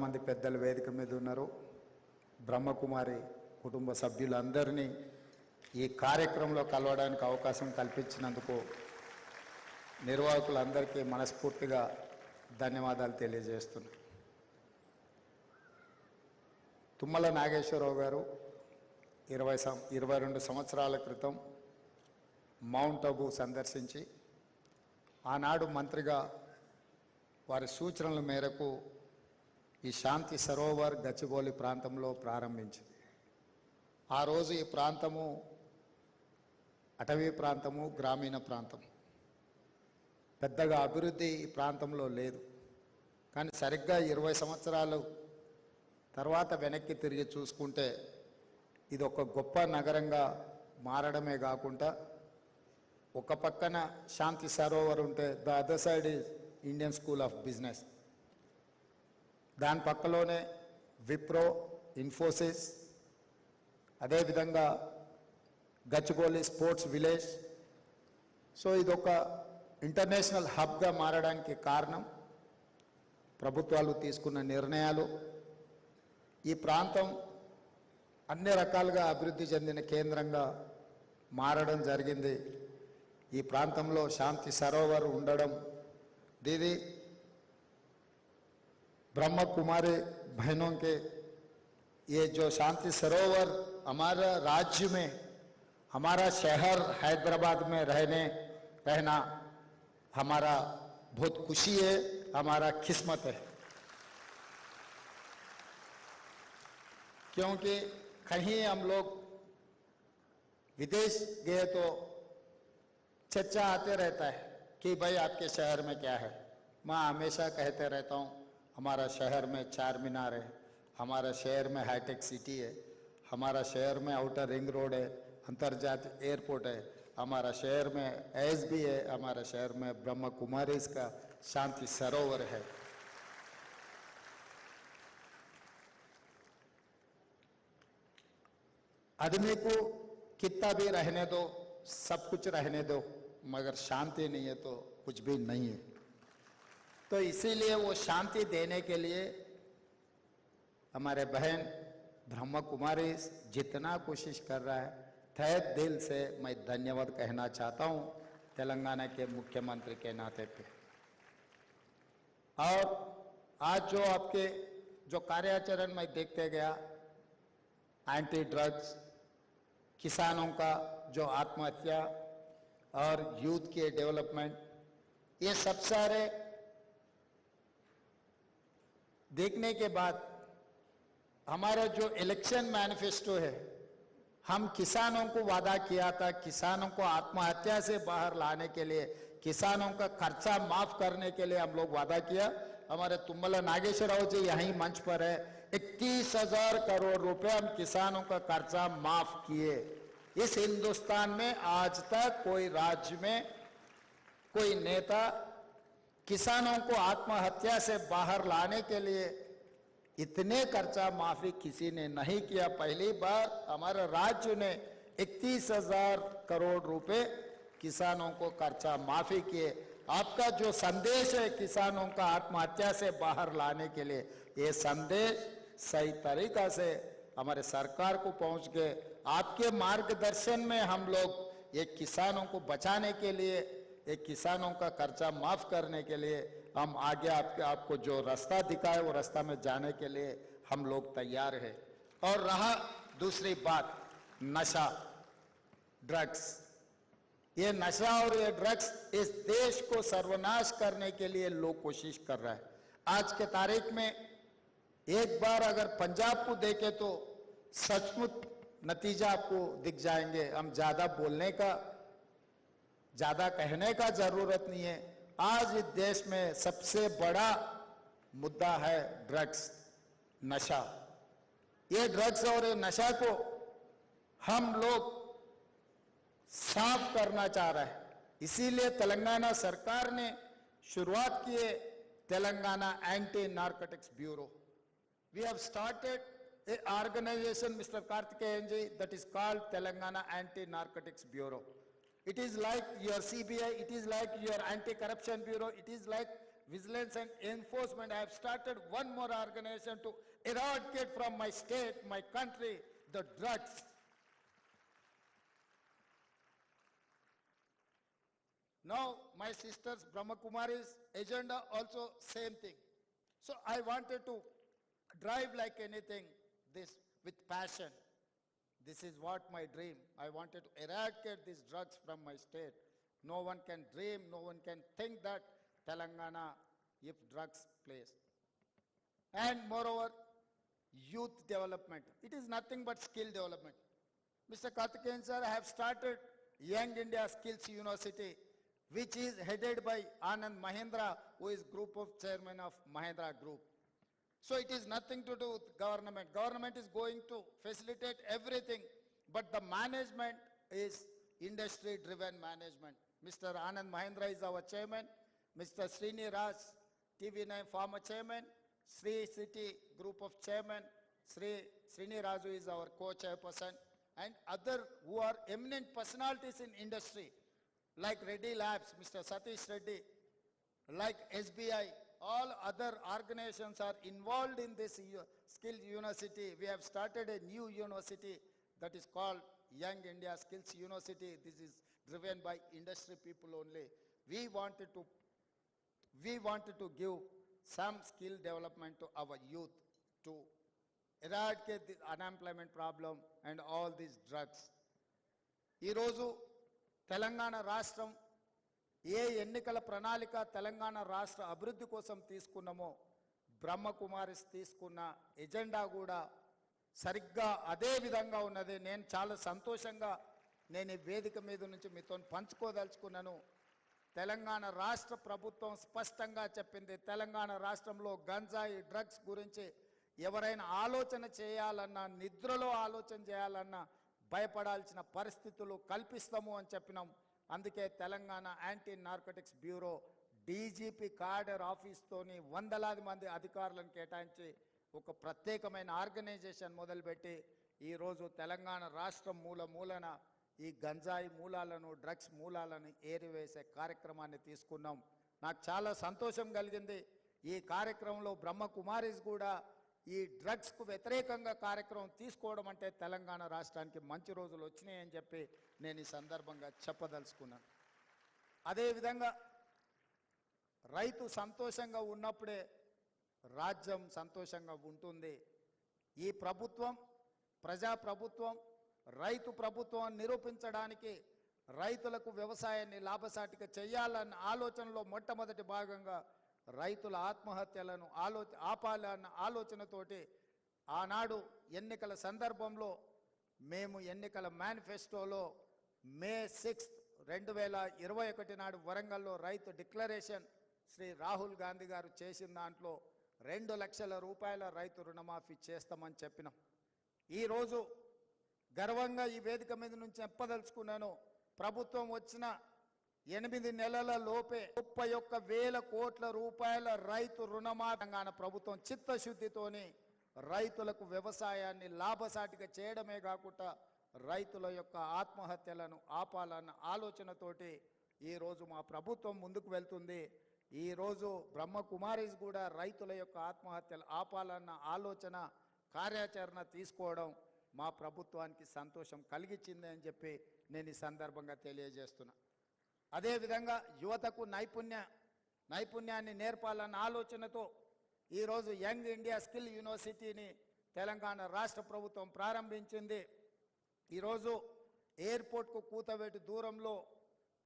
మంది పెద్దల వేదిక మీద ఉన్నారు. బ్రహ్మకుమారి కుటుంబ సభ్యులందరినీ ఈ కార్యక్రమంలో కలవడానికి అవకాశం కల్పించినందుకు నిర్వాహకులందరికీ మనస్ఫూర్తిగా ధన్యవాదాలు తెలియజేస్తున్నాను. తుమ్మల నాగేశ్వరరావు గారు 22 సంవత్సరాల క్రితం మౌంట్ అబూ సందర్శించి ఆనాడు మంత్రిగా వారి సూచనల మేరకు ఈ శాంతి సరోవర్ గచ్చిబౌలి ప్రాంతంలో ప్రారంభించింది. ఆ రోజు ఈ ప్రాంతము అటవీ ప్రాంతము, గ్రామీణ ప్రాంతం, పెద్దగా అభివృద్ధి ఈ ప్రాంతంలో లేదు. కానీ సరిగ్గా 20 సంవత్సరాలు తర్వాత వెనక్కి తిరిగి చూసుకుంటే ఇది ఒక గొప్ప నగరంగా మారడమే కాకుండా ఒక పక్కన శాంతి సరోవర్ ఉంటే the other side is Indian school of business, దాని పక్కలోనే విప్రో, ఇన్ఫోసిస్, అదేవిధంగా గచ్చిబౌలి స్పోర్ట్స్ విలేజ్. సో ఇదొక ఇంటర్నేషనల్ హబ్గా మారడానికి కారణం ప్రభుత్వాలు తీసుకున్న నిర్ణయాలు. ఈ ప్రాంతం అన్ని రకాలుగా అభివృద్ధి చెందిన కేంద్రంగా మారడం జరిగింది. ఈ ప్రాంతంలో శాంతి సరోవర్ ఉండడం, దీది ब्रह्म कुमारी बहनों के ये जो शांति सरोवर हमारा राज्य में, हमारा शहर हैदराबाद में रहना हमारा बहुत खुशी है, हमारा किस्मत है. क्योंकि कहीं हम लोग विदेश गए तो चर्चा आते रहता है कि भाई आपके शहर में क्या है. मैं हमेशा कहते रहता हूँ हमारा शहर में चार मीनार है, हमारा शहर में हाईटेक सिटी है, हमारा शहर में आउटर रिंग रोड है, अंतर्जातीय एयरपोर्ट है, हमारा शहर में एएसबी है, हमारा शहर में ब्रह्म कुमारीज का शांति सरोवर है. आदमी को कितना भी रहने दो, सब कुछ रहने दो, मगर शांति नहीं है तो कुछ भी नहीं है. तो इसीलिए वो शांति देने के लिए हमारे बहन ब्रह्म कुमारी जितना कोशिश कर रहा है, तहे दिल से मैं धन्यवाद कहना चाहता हूँ तेलंगाना के मुख्यमंत्री के नाते पे. और आज जो आपके जो कार्याचरण में देखते गया, एंटी ड्रग्स, किसानों का जो आत्महत्या और यूथ के डेवलपमेंट, ये सब सारे देखने के बाद हमारा जो इलेक्शन मैनिफेस्टो है, हम किसानों को वादा किया था, किसानों को आत्महत्या से बाहर लाने के लिए, किसानों का खर्चा माफ करने के लिए हम लोग वादा किया. हमारे तुम्मला नागेश्वरराव जी यहीं मंच पर है. 31,000 करोड़ रुपए हम किसानों का खर्चा माफ किए. इस हिंदुस्तान में आज तक कोई राज्य में कोई नेता किसानों को आत्महत्या से बाहर लाने के लिए इतने खर्चा माफी किसी ने नहीं किया. पहली बार हमारे राज्य ने 31,000 करोड़ रुपए किसानों को खर्चा माफी किए. आपका जो संदेश है किसानों का आत्महत्या से बाहर लाने के लिए, ये संदेश सही तरीका से हमारे सरकार को पहुंच गए. आपके मार्गदर्शन में हम लोग ये किसानों को बचाने के लिए, एक किसानों का खर्चा माफ करने के लिए हम आगे आपको जो रास्ता दिखाए वो रास्ता में जाने के लिए हम लोग तैयार हैं. और रहा दूसरी बात, नशा, ड्रग्स. ये नशा और ये ड्रग्स इस देश को सर्वनाश करने के लिए लोग कोशिश कर रहा है. आज के तारीख में एक बार अगर पंजाब को देखें तो सचमुच नतीजा आपको दिख जाएंगे. हम ज्यादा बोलने का, ज्यादा कहने का जरूरत नहीं है. आज इस देश में सबसे बड़ा मुद्दा है ड्रग्स, नशा. ये ड्रग्स और ये नशा को हम लोग साफ करना चाह रहे हैं. इसीलिए तेलंगाना सरकार ने शुरुआत की है Telangana anti narcotics bureau. We have started a organization, mister Karthikeyan ji, that is called Telangana Anti Narcotics Bureau. It is like your CBI, it is like your Anti-Corruption Bureau, it is like vigilance and enforcement. I have started one more organization to eradicate from my state, my country, the drugs. Now, my sisters, Brahma Kumari's agenda also same thing. So I wanted to drive like anything, this with passion. This is what my dream. I wanted to eradicate these drugs from my state. No one can dream, no one can think that Telangana if drugs plays. And moreover, youth development. It is nothing but skill development. Mr. Karthikeyan sir, I have started Young India Skills University, which is headed by Anand Mahindra, who is group of chairman of Mahindra Group. So it is nothing to do with government. Government is going to facilitate everything, but the management is industry-driven management. Mr. Anand Mahindra is our chairman. Mr. Srini Raj, TV9 former chairman. Sri City group of chairman. Srini Raju is our co-chairperson. And other who are eminent personalities in industry, like Reddy Labs, Mr. Satish Reddy, like SBI, all other organizations are involved in this Skills University. We have started a new university that is called Young India Skills University. This is driven by industry people only. We wanted to give some skill development to our youth to eradicate the unemployment problem and all these drugs. Ee roju Telangana Rashtam ఏ ఎన్నికల ప్రణాళిక తెలంగాణ రాష్ట్ర అభివృద్ధి కోసం తీసుకున్నామో బ్రహ్మకుమారిస్ తీసుకున్న agenda కూడా సరిగ్గా అదే విధంగా ఉన్నది. నేను చాలా సంతోషంగా నేను ఈ వేదిక మీద నుంచి మీతో పంచుకోదలుచుకున్నాను. తెలంగాణ రాష్ట్ర ప్రభుత్వం స్పష్టంగా చెప్పింది, తెలంగాణ రాష్ట్రంలో గంజాయి డ్రగ్స్ గురించి ఎవరైనా ఆలోచన చేయాలన్నా, నిద్రలో ఆలోచన చేయాలన్నా భయపడాల్సిన పరిస్థితులు కల్పిస్తాము అని చెప్పినాం. అందుకే Telangana anti narcotics bureau DGP cadre ఆఫీస్తోని వందలాది మంది అధికారులను కేటాయించి ఒక ప్రత్యేకమైన ఆర్గనైజేషన్ మొదలుపెట్టి ఈరోజు తెలంగాణ రాష్ట్రం మూలన ఈ గంజాయి మూలాలను, డ్రగ్స్ మూలాలను ఏరివేసే కార్యక్రమాన్ని తీసుకున్నాం. నాకు చాలా సంతోషం కలిగింది. ఈ కార్యక్రమంలో బ్రహ్మకుమారిస్ కూడా ఈ డ్రగ్స్కు వ్యతిరేకంగా కార్యక్రమం తీసుకోవడం అంటే తెలంగాణ రాష్ట్రానికి మంచి రోజులు వచ్చినాయని చెప్పి నేను ఈ సందర్భంగా చెప్పదలుచుకున్నాను. అదేవిధంగా రైతు సంతోషంగా ఉన్నప్పుడే రాజ్యం సంతోషంగా ఉంటుంది. ఈ ప్రభుత్వం ప్రజాప్రభుత్వం, రైతు ప్రభుత్వం నిరూపించడానికి రైతులకు వ్యవసాయాన్ని లాభసాటిగా చేయాలన్న ఆలోచనలో మొట్టమొదటి భాగంగా రైతుల ఆత్మహత్యలను ఆపాలన్న ఆలోచనతోటి ఆనాడు ఎన్నికల సందర్భంలో మేము ఎన్నికల మేనిఫెస్టోలో మే 6, 2021 నాడు వరంగల్లో రైతు డిక్లరేషన్ శ్రీ రాహుల్ గాంధీ గారు చేసిన దాంట్లో 2 లక్షల రూపాయల రైతు రుణమాఫీ చేస్తామని చెప్పినాం. ఈరోజు గర్వంగా ఈ వేదిక మీద నుంచి చెప్పదలుచుకున్నాను, ప్రభుత్వం వచ్చిన 8 నెలల లోపే 31,000 కోట్ల రూపాయల రైతు రుణమాఫీ తెలంగాణ ప్రభుత్వం చిత్తశుద్ధితోని రైతులకు వ్యవసాయాన్ని లాభసాటిగా చేయడమే కాకుండా రైతుల యొక్క ఆత్మహత్యలను ఆపాలన్న ఆలోచనతోటి ఈరోజు మా ప్రభుత్వం ముందుకు వెళ్తుంది. ఈరోజు బ్రహ్మకుమారిస్ కూడా రైతుల యొక్క ఆత్మహత్యలు ఆపాలన్న ఆలోచన కార్యాచరణ తీసుకోవడం మా ప్రభుత్వానికి సంతోషం కలిగించింది అని చెప్పి నేను ఈ సందర్భంగా తెలియజేస్తున్నా. అదేవిధంగా యువతకు నైపుణ్యాన్ని నేర్పాలన్న ఆలోచనతో ఈరోజు యంగ్ ఇండియా స్కిల్ యూనివర్సిటీని తెలంగాణ రాష్ట్ర ప్రభుత్వం ప్రారంభించింది. ఈరోజు ఎయిర్పోర్ట్కు కూతవేటు దూరంలో